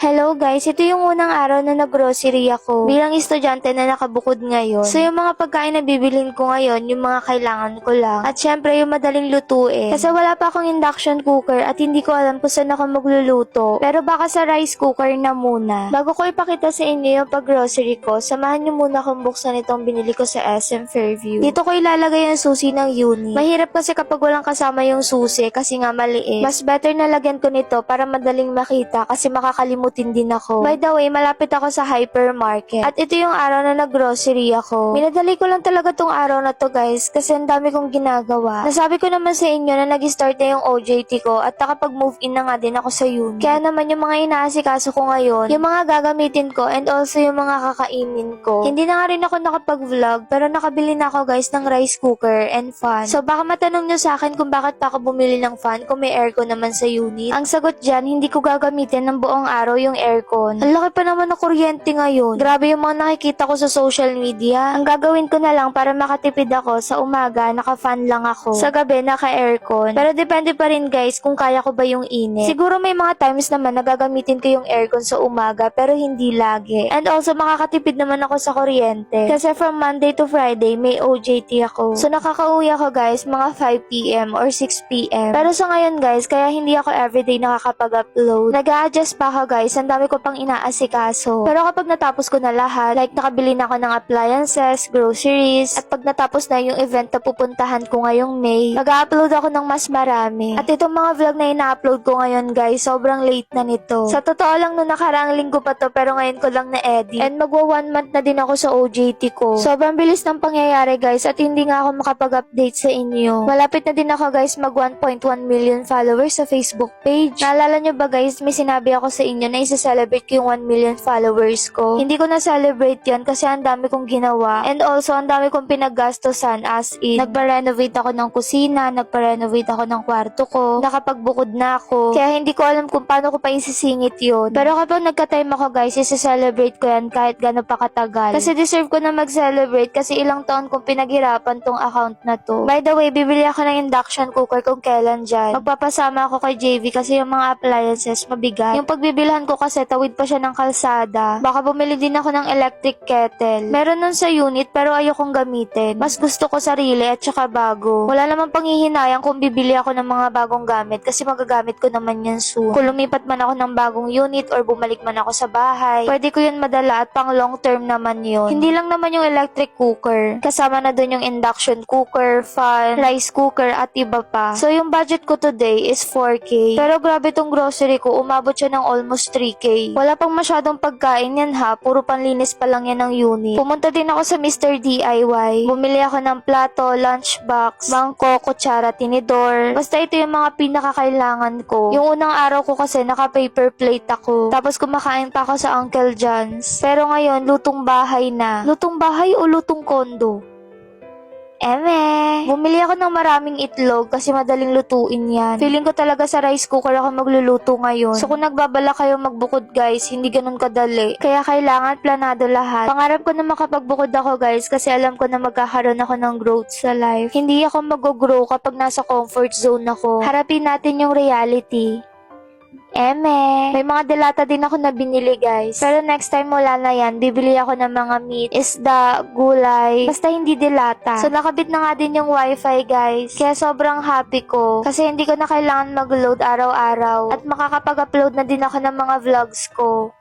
Hello guys, ito yung unang araw na nag-grocery ako bilang estudyante na nakabukod ngayon. So yung mga pagkain na bibilhin ko ngayon, yung mga kailangan ko lang. At syempre yung madaling lutuin. Kasi wala pa akong induction cooker at hindi ko alam kung saan ako magluluto. Pero baka sa rice cooker na muna. Bago ko ipakita sa inyo yung pag-grocery ko, samahan nyo muna akong buksan itong binili ko sa SM Fairview. Dito ko ilalagay yung susi ng uni. Mahirap kasi kapag walang kasama yung susi kasi nga maliit. Mas better na lagyan ko nito para madaling makita kasi makakalimutin din ako. By the way, malapit ako sa hypermarket. At ito yung araw na nag-grocery ako. Minadali ko lang talaga tong araw na to guys kasi ang dami kong ginagawa. Nasabi ko naman sa inyo na nag-start na yung OJT ko at nakapag-move in na nga din ako sa uni. Kaya naman yung mga inaasikaso ko ngayon, yung mga gagamitin ko and also yung mga kakainin ko. Hindi na nga rin ako nakapag-vlog pero nakabili na ako guys ng rice cooker and fan. So baka matanong nyo sa akin kung bakit pa ako bumili ng fan kung may aircon naman sa unit. Ang sagot dyan, hindi ko gagamitin ng buong araw yung aircon. Ang laki pa naman ng kuryente ngayon. Grabe yung mga nakikita ko sa social media. Ang gagawin ko na lang para makatipid ako, sa umaga, naka-fan lang ako. Sa gabi, naka-aircon. Pero depende pa rin guys kung kaya ko ba yung init. Siguro may mga times naman na gagamitin ko yung aircon sa umaga pero hindi lagi. And also, makakatipid naman ako sa kuryente. Kasi from Monday to Friday, may OJT ako. So, nakakauwi ako guys, mga 5 p.m. or 6 p.m. Pero sa ngayon guys, kaya hindi ako everyday nakakapag-upload. Nag-a-adjust pa ako guys, ang dami ko pang inaasikaso. Pero kapag natapos ko na lahat, like nakabili na ako ng appliances, groceries, at pag natapos na yung event na pupuntahan ko ngayong May, mag-upload ako ng mas marami. At itong mga vlog na ina-upload ko ngayon guys, sobrang late na nito. Sa totoo lang no nakaraang linggo pa to pero ngayon ko lang na-edit. And magwa 1 month na din ako sa OJT ko. Sobrang bilis ng pangyayari guys at hindi nga ako makapag-update sa inyo. Malapit na din ako guys mag 1.1 million followers sa Facebook page. Naalala nyo ba guys, may sinabi ako sa inyo na isa-celebrate ko yung 1 million followers ko. Hindi ko na-celebrate yan kasi ang dami kong ginawa. And also, ang dami kong pinaggastosan as in. Nagpa-renovate ako ng kusina, nagpa-renovate ako ng kwarto ko, nakapagbukod na ako. Kaya hindi ko alam kung paano ko pa isisingit yun. Pero kapag nagka-time ako guys, isa-celebrate ko yan kahit gano'n pa katagal. Kasi deserve ko na mag-celebrate kasi ilang taon kong pinaghirapan tong account na to. By the way, bibili ako ng induction cooker kung kailan dyan. Magpapasama ako kay JV kasi yung mga appliances mabigat. Yung pagbibilhan ko kasi tawid pa siya ng kalsada. Baka bumili din ako ng electric kettle. Meron nun sa unit pero ayokong gamitin. Mas gusto ko sarili at saka bago. Wala namang panghihinayang kung bibili ako ng mga bagong gamit kasi magagamit ko naman yan soon. Kung lumipat man ako ng bagong unit or bumalik man ako sa bahay, pwede ko yun madala at pang long term naman yun. Hindi lang naman yung electric cooker. Kasama na dun yung induction cooker, fan, rice cooker at iba pa. So yung budget ko today is 4K. Pero grabe tong grocery ko, umabot siya ng almost 3K. Wala pang masyadong pagkain yan ha, puro panlinis pa lang yan ng unit. Pumunta din ako sa Mr. DIY. Bumili ako ng plato, lunchbox, mangkok, kutsara, tinidor. Basta ito yung mga pinakakailangan ko. Yung unang araw ko kasi naka-paper plate ako. Tapos kumakain pa ako sa Uncle John's. Pero ngayon, lutong bahay na. Lutong bahay o lutong kondo? Bumili ako ng maraming itlog kasi madaling lutuin yan. Feeling ko talaga sa rice cooker ako magluluto ngayon. So kung nagbabala kayo magbukod guys, hindi ganun kadali. Kaya kailangan planado lahat. Pangarap ko na makapagbukod ako guys kasi alam ko na magkakaroon ako ng growth sa life. Hindi ako mag-grow kapag nasa comfort zone ako. Harapin natin yung reality. May mga delata din ako na binili guys. Pero next time wala na yan, bibili ako ng mga meat, isda, gulay, basta hindi delata. So nakabit na nga din yung wifi guys. Kaya sobrang happy ko. Kasi hindi ko na kailangan mag-load araw-araw. At makakapag-upload na din ako ng mga vlogs ko.